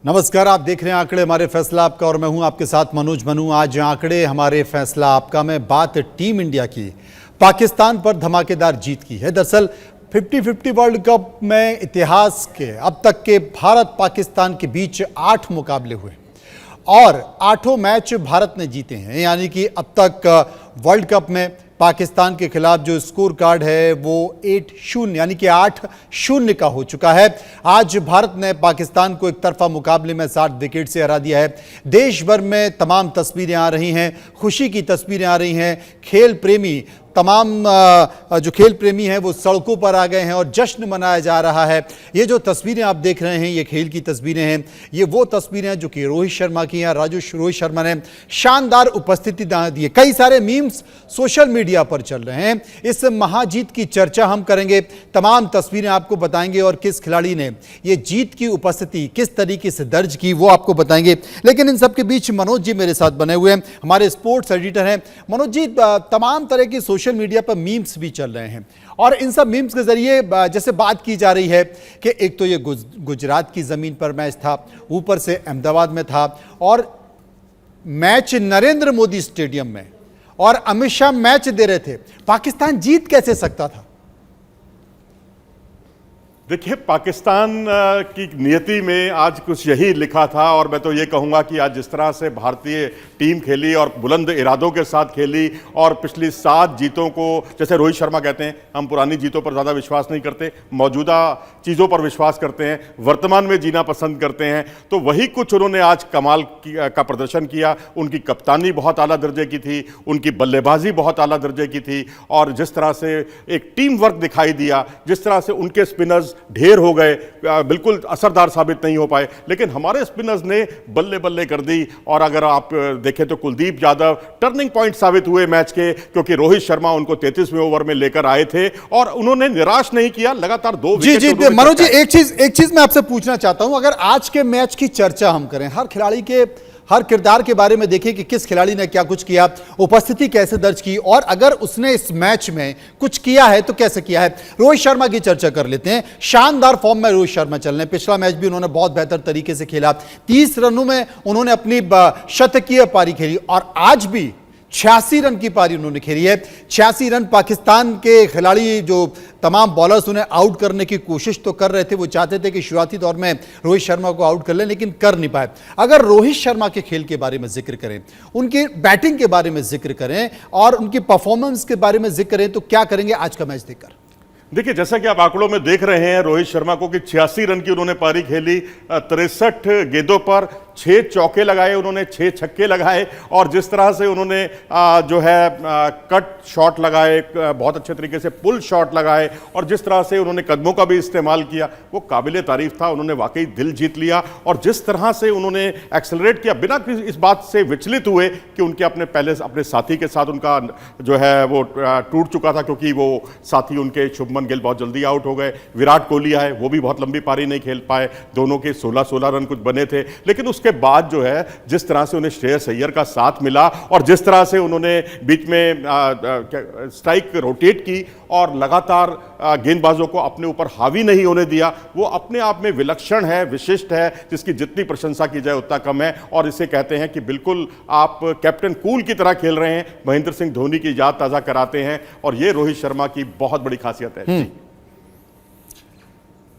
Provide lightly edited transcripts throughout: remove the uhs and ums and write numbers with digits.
नमस्कार, आप देख रहे हैं आंकड़े हमारे फैसला आपका और मैं हूं आपके साथ मनोज मनू। आज आंकड़े हमारे फैसला आपका में बात टीम इंडिया की पाकिस्तान पर धमाकेदार जीत की है। दरअसल 50-50 वर्ल्ड कप में इतिहास के अब तक के भारत पाकिस्तान के बीच 8 मुकाबले हुए और 8 मैच भारत ने जीते हैं, यानी कि अब तक वर्ल्ड कप में पाकिस्तान के खिलाफ जो स्कोर कार्ड है वो 8-0 यानी कि 8-0 का हो चुका है। आज भारत ने पाकिस्तान को एक तरफा मुकाबले में 60 विकेट से हरा दिया है। देश भर में तमाम तस्वीरें आ रही हैं, खुशी की तस्वीरें आ रही हैं। खेल प्रेमी तमाम जो खेल प्रेमी हैं वो सड़कों पर आ गए हैं और जश्न मनाया जा रहा है। ये जो तस्वीरें आप देख रहे हैं ये खेल की तस्वीरें हैं। ये वो तस्वीरें हैं जो कि रोहित शर्मा की हैं। रोहित शर्मा ने शानदार उपस्थिति दी है। कई सारे मीम्स सोशल मीडिया पर चल रहे हैं। इस महाजीत की चर्चा हम करेंगे, तमाम तस्वीरें आपको बताएंगे और किस खिलाड़ी ने ये जीत की उपस्थिति किस तरीके से दर्ज की वो आपको बताएंगे। लेकिन इन सबके बीच मनोज जी मेरे साथ बने हुए हैं, हमारे स्पोर्ट्स एडिटर हैं। मनोज जी, तमाम तरह की सोशल मीडिया पर मीम्स भी चल रहे हैं और इन सब मीम्स के जरिए जैसे बात की जा रही है कि एक तो ये गुजरात की जमीन पर मैच था, ऊपर से अहमदाबाद में था और मैच नरेंद्र मोदी स्टेडियम में और अमित शाह मैच दे रहे थे। पाकिस्तान जीत कैसे सकता था? देखिए, पाकिस्तान की नियति में आज कुछ यही लिखा था और मैं तो ये कहूँगा कि आज जिस तरह से भारतीय टीम खेली और बुलंद इरादों के साथ खेली और पिछली 7 जीतों को, जैसे रोहित शर्मा कहते हैं, हम पुरानी जीतों पर ज़्यादा विश्वास नहीं करते, मौजूदा चीज़ों पर विश्वास करते हैं, वर्तमान में जीना पसंद करते हैं। तो वही कुछ उन्होंने आज कमाल का प्रदर्शन किया। उनकी कप्तानी बहुत आला दर्जे की थी, उनकी बल्लेबाजी बहुत आला दर्जे की थी और जिस तरह से एक टीम वर्क दिखाई दिया, जिस तरह से उनके स्पिनर्स ढेर हो गए, बिल्कुल असरदार साबित नहीं हो पाए, लेकिन हमारे स्पिनर्स ने बल्ले बल्ले कर दी। और अगर आप देखें तो कुलदीप यादव टर्निंग पॉइंट साबित हुए मैच के, क्योंकि रोहित शर्मा उनको 33वें ओवर में लेकर आए थे और उन्होंने निराश नहीं किया। लगातार 2 विकेट। जी मनोज जी, एक चीज मैं आपसे पूछना चाहता हूं। अगर आज के मैच की चर्चा हम करें, हर खिलाड़ी के हर किरदार के बारे में देखिए कि किस खिलाड़ी ने क्या कुछ किया, उपस्थिति कैसे दर्ज की और अगर उसने इस मैच में कुछ किया है तो कैसे किया है। रोहित शर्मा की चर्चा कर लेते हैं। शानदार फॉर्म में रोहित शर्मा चल रहे हैं। पिछला मैच भी उन्होंने बहुत बेहतर तरीके से खेला, 30 रनों में उन्होंने अपनी शतकीय पारी खेली और आज भी 86 रन की पारी उन्होंने खेली है। 86 रन। पाकिस्तान के खिलाड़ी जो तमाम बॉलर्स उन्हें आउट करने की कोशिश तो कर रहे थे, वो चाहते थे कि शुरुआती दौर में रोहित शर्मा को आउट कर लें, लेकिन कर नहीं पाए। अगर रोहित शर्मा के खेल के बारे में जिक्र करें, उनकी बैटिंग के बारे में जिक्र करें और उनकी परफॉर्मेंस के बारे में जिक्र करें तो क्या करेंगे आज का मैच देखकर? देखिए, जैसा कि आप आंकड़ों में देख रहे हैं रोहित शर्मा को कि 86 रन की उन्होंने पारी खेली, 63 गेंदों पर 6 चौके लगाए, उन्होंने 6 छक्के लगाए और जिस तरह से उन्होंने जो है कट शॉट लगाए, बहुत अच्छे तरीके से पुल शॉट लगाए और जिस तरह से उन्होंने कदमों का भी इस्तेमाल किया, वो काबिले तारीफ था। उन्होंने वाकई दिल जीत लिया और जिस तरह से उन्होंने एक्सेलरेट किया, बिना इस बात से विचलित हुए कि उनके अपने साथी के साथ उनका जो है वो टूट चुका था, क्योंकि वो साथी उनके शुभमन गिल बहुत जल्दी आउट हो गए। विराट कोहली आए, वो भी बहुत लंबी पारी नहीं खेल पाए, दोनों के 16-16 रन कुछ बने थे। लेकिन उसके बाद जो है जिस तरह से उन्हें श्रेयस अय्यर का साथ मिला और जिस तरह से उन्होंने बीच में स्ट्राइक रोटेट की और लगातार गेंदबाजों को अपने ऊपर हावी नहीं होने दिया, वो अपने आप में विलक्षण है, विशिष्ट है, जिसकी जितनी प्रशंसा की जाए उतना कम है। और इसे कहते हैं कि बिल्कुल आप कैप्टन कूल की तरह खेल रहे हैं, महेंद्र सिंह धोनी की याद ताज़ा कराते हैं और ये रोहित शर्मा की बहुत बड़ी खासियत है।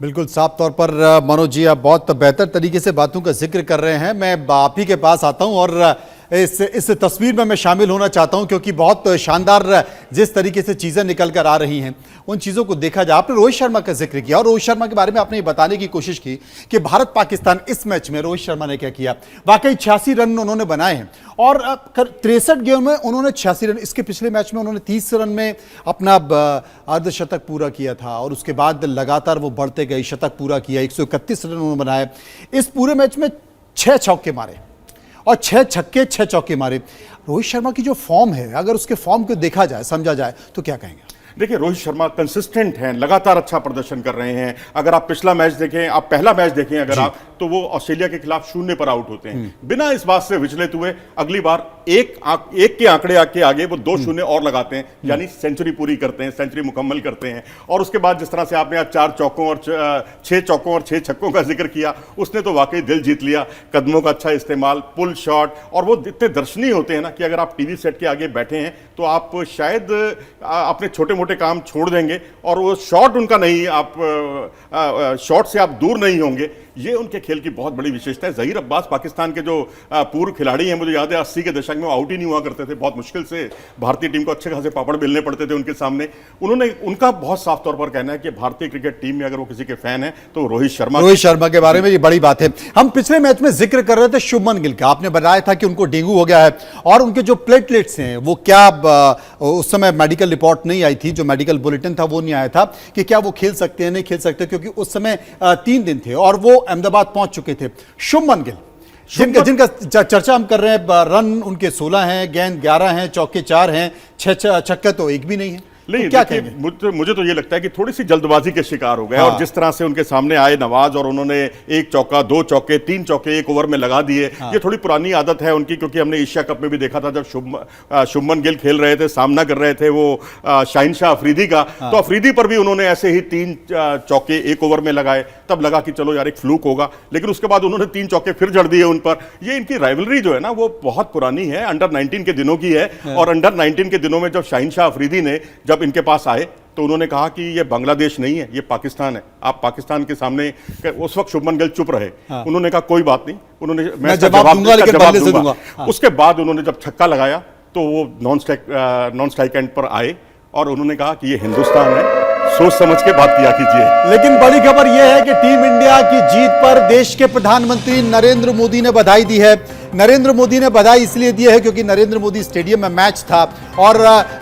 बिल्कुल साफ तौर पर मनोज जी आप बहुत बेहतर तरीके से बातों का जिक्र कर रहे हैं। मैं आप ही के पास आता हूं और इस तस्वीर में मैं शामिल होना चाहता हूं क्योंकि बहुत शानदार जिस तरीके से चीज़ें निकल कर आ रही हैं उन चीज़ों को देखा जाए। आपने रोहित शर्मा का जिक्र किया और रोहित शर्मा के बारे में आपने ये बताने की कोशिश की कि भारत पाकिस्तान इस मैच में रोहित शर्मा ने क्या किया। वाकई 86 रन उन्होंने बनाए हैं और 63 गेंदों में उन्होंने 86 रन। इसके पिछले मैच में उन्होंने 30 रन में अपना अर्धशतक पूरा किया था और उसके बाद लगातार वो बढ़ते गए, शतक पूरा किया, 131 रन उन्होंने बनाए। इस पूरे मैच में 6 चौके मारे और 6 छक्के 6 चौके मारे। रोहित शर्मा की जो फॉर्म है, अगर उसके फॉर्म को देखा जाए, समझा जाए तो क्या कहेंगे? देखिए, रोहित शर्मा कंसिस्टेंट हैं, लगातार अच्छा प्रदर्शन कर रहे हैं। अगर आप पिछला मैच देखें, आप पहला मैच देखें, अगर आप तो वो ऑस्ट्रेलिया के खिलाफ 0 पर आउट होते हैं। बिना इस बात से विचलित हुए अगली बार एक के आंकड़े के आगे वो 2 शून्य और लगाते हैं, यानी सेंचुरी पूरी करते हैं, सेंचुरी मुकम्मल करते हैं। और उसके बाद जिस तरह से आपने आज 4 चौकों और 6 चौकों और 6 छक्कों का जिक्र किया, उसने तो वाकई दिल जीत लिया। कदमों का अच्छा इस्तेमाल, पुल शॉट, और वो इतने दर्शनीय होते हैं ना कि अगर आप टीवी सेट के आगे बैठे हैं तो आप शायद अपने छोटे मोटे काम छोड़ देंगे, और वो शॉट उनका नहीं, आप शॉट से आप दूर नहीं होंगे। ये उनके खेल की बहुत बड़ी विशेषता है। जहीर अब्बास पाकिस्तान के जो पूर्व खिलाड़ी हैं, मुझे याद है 80 के दशक में वो आउट ही नहीं हुआ करते थे, बहुत मुश्किल से भारतीय टीम को अच्छे खासे पापड़ बेलने पड़ते थे उनके सामने। उनका बहुत साफ तौर पर कहना है कि भारतीय क्रिकेट टीम में अगर वो किसी के फैन है तो रोहित शर्मा के बारे में ये बड़ी बात है। हम पिछले मैच में जिक्र कर रहे थे शुभमन गिल का, आपने बताया था कि उनको डेंगू हो गया है और उनके जो प्लेटलेट्स हैं वो क्या, उस समय मेडिकल रिपोर्ट नहीं आई थी, जो मेडिकल बुलेटिन था वो नहीं आया था कि क्या वो खेल सकते हैं नहीं खेल सकते, क्योंकि उस समय 3 दिन थे और वो अहमदाबाद पहुंच चुके थे। शुभमन गिल जिनका चर्चा हम कर रहे हैं, रन उनके 16 हैं, गेंद 11 हैं, चौके 4 हैं, 6 छक्के तो एक भी नहीं है। नहीं, तो क्या कहेंगे? मुझे तो ये लगता है कि थोड़ी सी जल्दबाजी के शिकार हो गए। और जिस तरह से उनके सामने आए नवाज और उन्होंने 1 चौका, 2 चौके, 3 चौके 1 ओवर में लगा दिए, ये थोड़ी पुरानी आदत है उनकी, क्योंकि हमने एशिया कप में भी देखा था जब शुभमन गिल खेल रहे थे, सामना कर रहे थे वो शाहिनशाह अफरीदी का, तो अफरीदी पर भी उन्होंने ऐसे ही 3 चौके 1 ओवर में लगाए। तब लगा कि चलो यार एक फ्लूक होगा, लेकिन उसके बाद उन्होंने 3 चौके फिर जड़ दिए उन पर। ये इनकी राइवलरी जो है ना वो बहुत पुरानी है, अंडर 19 के दिनों की है। और अंडर 19 के दिनों में जब शाहिनशाह अफरीदी ने जब इनके पास आए तो उन्होंने कहा कि ये बांग्लादेश नहीं है, ये पाकिस्तान है, आप पाकिस्तान के सामने। उस वक्त शुभमन गिल चुप रहे। उन्होंने कहा कोई बात नहीं, उन्होंने मैं जवाब दूंगा। उसके बाद उन्होंने जब छक्का लगाया तो वो नॉन स्ट्राइक एंड पर आए और उन्होंने कहा कि ये हिंदुस्तान है, सोच समझ के बात किया कीजिए। लेकिन बड़ी खबर यह है कि टीम इंडिया की जीत पर देश के प्रधानमंत्री नरेंद्र मोदी ने बधाई दी है। नरेंद्र मोदी ने बधाई इसलिए दी है क्योंकि नरेंद्र मोदी स्टेडियम में मैच था और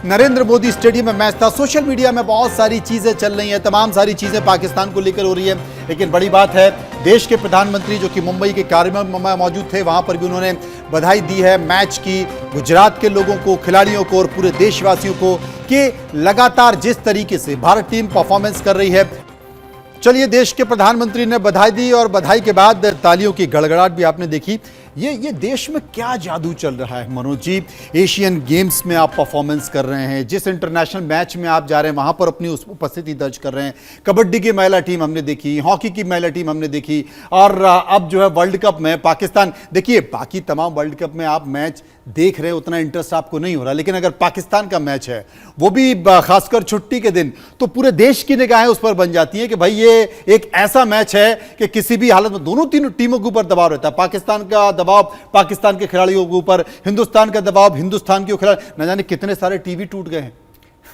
नरेंद्र मोदी स्टेडियम में मैच था। सोशल मीडिया में बहुत सारी चीजें चल रही हैं, तमाम सारी चीजें पाकिस्तान को लेकर हो रही है, लेकिन बड़ी बात है देश के प्रधानमंत्री जो कि मुंबई के कार्यक्रम में मौजूद थे, वहां पर भी उन्होंने बधाई दी है मैच की, गुजरात के लोगों को, खिलाड़ियों को और पूरे देशवासियों को कि लगातार जिस तरीके से भारत टीम परफॉर्मेंस कर रही है। चलिए, देश के प्रधानमंत्री ने बधाई दी और बधाई के बाद तालियों की गड़गड़ाहट भी आपने देखी। ये देश में क्या जादू चल रहा है मनोज जी। एशियन गेम्स में आप परफॉर्मेंस कर रहे हैं, जिस इंटरनेशनल मैच में आप जा रहे हैं वहां पर अपनी उपस्थिति दर्ज कर रहे हैं। कबड्डी की महिला टीम हमने देखी, हॉकी की महिला टीम हमने देखी और अब जो है वर्ल्ड कप में पाकिस्तान। देखिए, बाकी तमाम वर्ल्ड कप में आप मैच देख रहे हैं, उतना इंटरेस्ट आपको नहीं हो रहा, लेकिन अगर पाकिस्तान का मैच है, वो भी खासकर छुट्टी के दिन, तो पूरे देश की निगाहें उस पर बन जाती हैं कि भाई ये एक ऐसा मैच है कि किसी भी हालत में दोनों तीनों टीमों के ऊपर दबाव रहता है। पाकिस्तान का दबाव पाकिस्तान के खिलाड़ियों के ऊपर, हिंदुस्तान का दबाव हिंदुस्तान के खिलाड़ी। न जाने कितने सारे टीवी टूट गए हैं।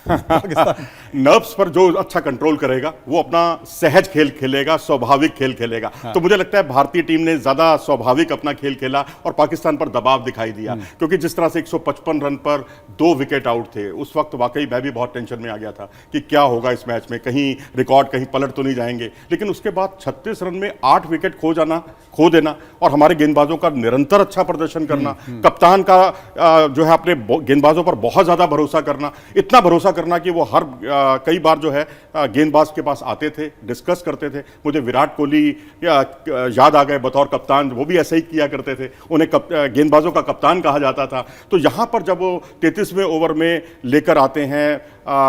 नर्व्स पर जो अच्छा कंट्रोल करेगा वो अपना सहज खेल खेलेगा, स्वाभाविक खेल खेलेगा। तो मुझे लगता है भारतीय टीम ने ज्यादा स्वाभाविक अपना खेल खेला और पाकिस्तान पर दबाव दिखाई दिया, क्योंकि जिस तरह से 155 रन पर 2 विकेट आउट थे, उस वक्त वाकई मैं भी बहुत टेंशन में आ गया था कि क्या होगा इस मैच में, कहीं रिकॉर्ड कहीं पलट तो नहीं जाएंगे। लेकिन उसके बाद 36 रन में 8 विकेट खो देना और हमारे गेंदबाजों का निरंतर अच्छा प्रदर्शन करना, कप्तान का जो है अपने गेंदबाजों पर बहुत ज्यादा भरोसा करना, इतना भरोसा करना कि वो हर कई बार जो है गेंदबाज के पास आते थे, डिस्कस करते थे। मुझे विराट कोहली याद आ गए बतौर कप्तान, वो भी ऐसे ही किया करते थे, उन्हें गेंदबाजों का कप्तान कहा जाता था। तो यहां पर जब वो 33वें ओवर में लेकर आते हैं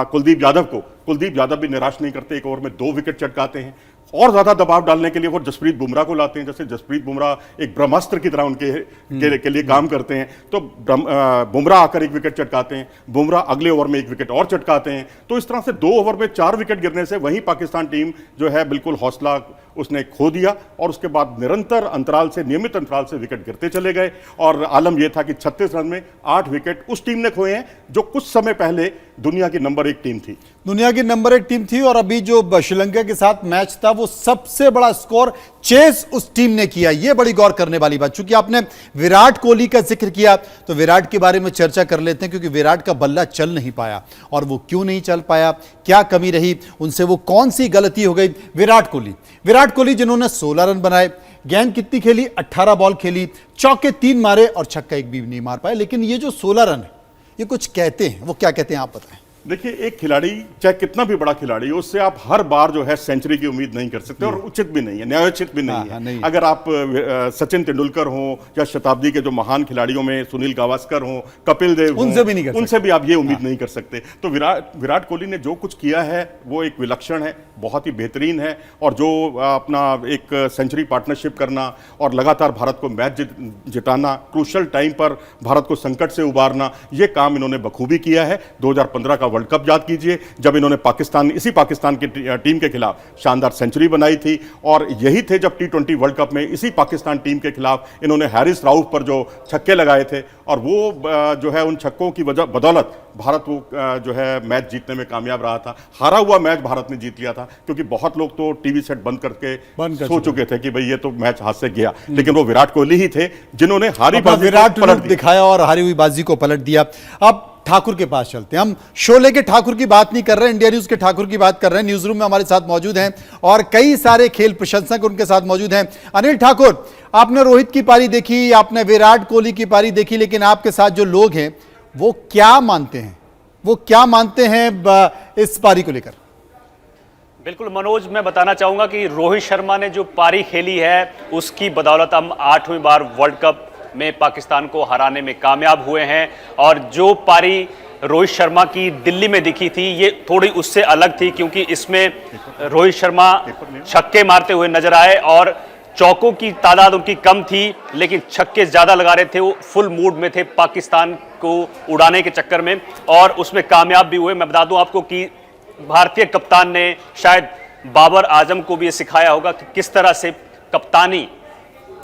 कुलदीप यादव भी निराश नहीं करते, 1 ओवर में 2 विकेट चटकाते हैं। और ज्यादा दबाव डालने के लिए वो जसप्रीत बुमराह को लाते हैं, जैसे जसप्रीत बुमराह एक ब्रह्मास्त्र की तरह उनके के लिए काम करते हैं। तो बुमराह आकर 1 विकेट चटकाते हैं, बुमराह अगले ओवर में 1 विकेट और चटकाते हैं। तो इस तरह से 2 ओवर में 4 विकेट गिरने से वहीं पाकिस्तान टीम जो है बिल्कुल हौसला उसने खो दिया और उसके बाद निरंतर अंतराल से, नियमित अंतराल से विकेट गिरते चले गए। और आलम यह था कि 36 रन में 8 विकेट उस टीम ने खोए हैं जो कुछ समय पहले दुनिया की नंबर 1 टीम थी। दुनिया की नंबर 1 टीम थी और अभी जो श्रीलंका के साथ मैच था वो सबसे बड़ा स्कोर चेस उस टीम ने किया। यह बड़ी गौर करने वाली बात। चूंकि आपने विराट कोहली का जिक्र किया तो विराट के बारे में चर्चा कर लेते हैं, क्योंकि विराट का बल्ला चल नहीं पाया और वो क्यों नहीं चल पाया, क्या कमी रही उनसे, वो कौन सी गलती हो गई। विराट कोहली जिन्होंने 16 रन बनाए, गेंद कितनी खेली, 18 बॉल खेली, चौके 3 मारे और छक्का 1 भी नहीं मार पाए। लेकिन ये जो 16 रन है ये कुछ कहते हैं, वो क्या कहते हैं आप बताएं। देखिए, एक खिलाड़ी चाहे कितना भी बड़ा खिलाड़ी हो, उससे आप हर बार जो है सेंचुरी की उम्मीद नहीं कर सकते, और उचित भी नहीं है, न्यायोचित भी नहीं है। नहीं। अगर आप सचिन तेंदुलकर हो या शताब्दी के जो महान खिलाड़ियों में सुनील गावस्कर हो, कपिल देव हों, उनसे भी नहीं कर सकते। उनसे भी आप ये उम्मीद नहीं कर सकते। तो विराट कोहली ने जो कुछ किया है वो एक विलक्षण है, बहुत ही बेहतरीन है। और जो अपना एक सेंचुरी पार्टनरशिप करना और लगातार भारत को मैच जिताना, क्रूशल टाइम पर भारत को संकट से उबारना, ये काम इन्होंने बखूबी किया है। 2015 का वर्ल्ड कप याद कीजिए, जब इन्होंने इसी पाकिस्तान की टीम के खिलाफ शानदार सेंचुरी बनाई थी। और यही थे जब T20 वर्ल्ड कप में इसी पाकिस्तान टीम के खिलाफ इन्होंने हैरिस राउफ पर जो छक्के लगाए थे, और वो जो है उन छक्कों की बदौलत भारत जो है मैच जीतने में कामयाब रहा था। हारा हुआ मैच भारत ने जीत लिया था, क्योंकि बहुत लोग तो टीवी सेट बंद करके सो चुके थे कि भाई ये तो मैच हाथ से गया, लेकिन वो विराट कोहली ही थे जिन्होंने हारी बाजी विराट पलट दिखाया और हारी हुई बाजी को पलट दिया। अब ठाकुर के पास चलते हैं। हम शोले के ठाकुर की बात नहीं कर रहे हैं, इंडिया न्यूज के ठाकुर की बात कर रहे हैं। न्यूज रूम में हमारे साथ मौजूद हैं और कई सारे खेल प्रशंसक उनके साथ मौजूद हैं। अनिल ठाकुर, आपने रोहित की पारी देखी, आपने विराट कोहली की पारी देखी, लेकिन आपके साथ जो लोग हैं वो क्या मानते हैं, इस पारी को लेकर? बिल्कुल मनोज, मैं बताना चाहूंगा कि रोहित शर्मा ने जो पारी खेली है उसकी बदौलत हम 8वीं बार वर्ल्ड कप में पाकिस्तान को हराने में कामयाब हुए हैं। और जो पारी रोहित शर्मा की दिल्ली में दिखी थी, ये थोड़ी उससे अलग थी, क्योंकि इसमें रोहित शर्मा छक्के मारते हुए नजर आए और चौकों की तादाद उनकी कम थी, लेकिन छक्के ज्यादा लगा रहे थे। वो फुल मूड में थे पाकिस्तान को उड़ाने के चक्कर में, और उसमें कामयाब भी हुए। मैं बता दूं आपको कि भारतीय कप्तान ने शायद बाबर आजम को भी ये सिखाया होगा कि किस तरह से कप्तानी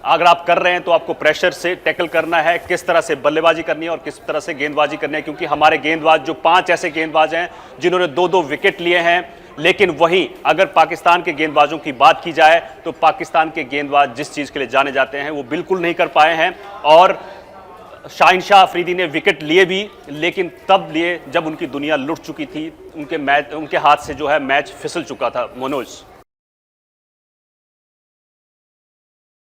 अगर आप कर रहे हैं तो आपको प्रेशर से टैकल करना है, किस तरह से बल्लेबाजी करनी है और किस तरह से गेंदबाजी करनी है। क्योंकि हमारे गेंदबाज जो 5 ऐसे गेंदबाज हैं जिन्होंने 2-2 विकेट लिए हैं, लेकिन वहीं अगर पाकिस्तान के गेंदबाजों की बात की जाए तो पाकिस्तान के गेंदबाज जिस चीज़ के लिए जाने जाते हैं वो बिल्कुल नहीं कर पाए हैं। और शाहिनशाह अफरीदी ने विकेट लिए भी, लेकिन तब लिए जब उनकी दुनिया लुट चुकी थी, उनके हाथ से जो है मैच फिसल चुका था। मनोज।